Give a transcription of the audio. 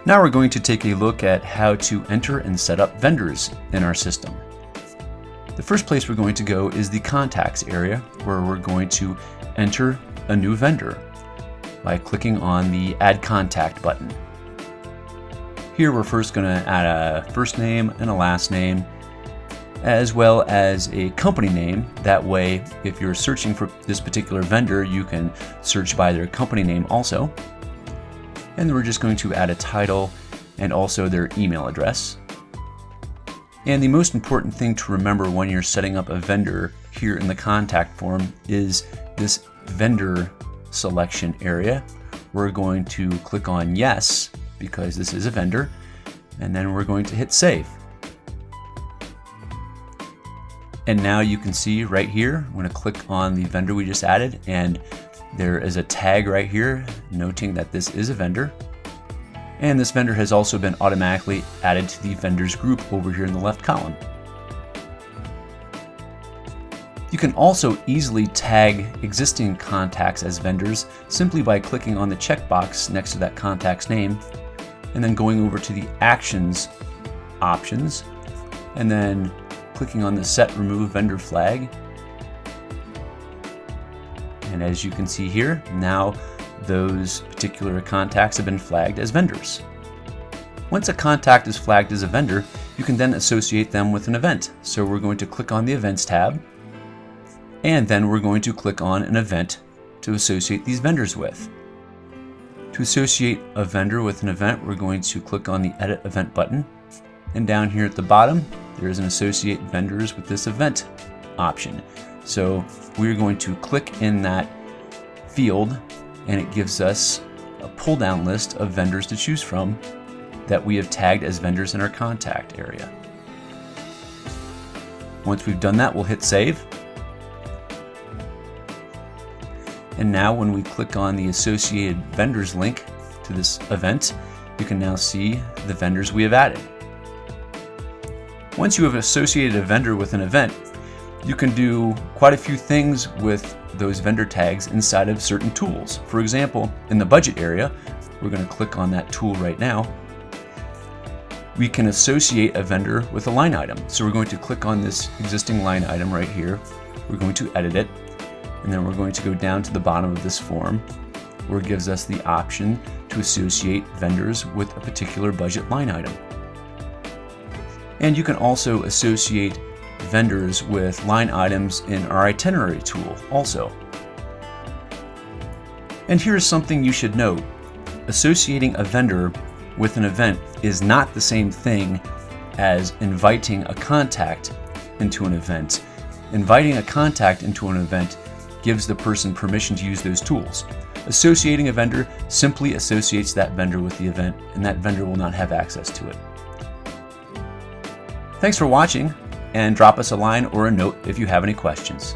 Now we're going to take a look at how to enter and set up vendors in our system. The first place we're going to go is the contacts area, where we're going to enter a new vendor by clicking on the Add Contact button. Here we're first going to add a first name and a last name, as well as a company name. That way, if you're searching for this particular vendor, you can search by their company name also. And then we're just going to add a title and also their email address. And the most important thing to remember when you're setting up a vendor here in the contact form is this vendor selection area. We're going to click on yes, because this is a vendor, and then we're going to hit save. And now you can see right here, I'm going to click on the vendor we just added, and there is a tag right here noting that this is a vendor. And this vendor has also been automatically added to the vendors group over here in the left column. You can also easily tag existing contacts as vendors simply by clicking on the checkbox next to that contact's name and then going over to the actions options and then clicking on the set remove vendor flag. And as you can see here, now those particular contacts have been flagged as vendors. Once a contact is flagged as a vendor, you can then associate them with an event. So we're going to click on the Events tab, and then we're going to click on an event to associate these vendors with. To associate a vendor with an event, we're going to click on the Edit Event button, and down here at the bottom, there is an Associate Vendors with this event option. So we're going to click in that field, and it gives us a pull-down list of vendors to choose from that we have tagged as vendors in our contact area. Once we've done that, we'll hit save. And now when we click on the Associated Vendors link to this event, you can now see the vendors we have added. Once you have associated a vendor with an event, you can do quite a few things with those vendor tags inside of certain tools. For example, in the budget area, we're going to click on that tool right now. We can associate a vendor with a line item. So we're going to click on this existing line item right here. We're going to edit it, and then we're going to go down to the bottom of this form where it gives us the option to associate vendors with a particular budget line item. And you can also associate vendors with line items in our itinerary tool also. And here's something you should note. Associating a vendor with an event is not the same thing as inviting a contact into an event. Inviting a contact into an event gives the person permission to use those tools. Associating a vendor simply associates that vendor with the event, and that vendor will not have access to it. Thanks for watching, and drop us a line or a note if you have any questions.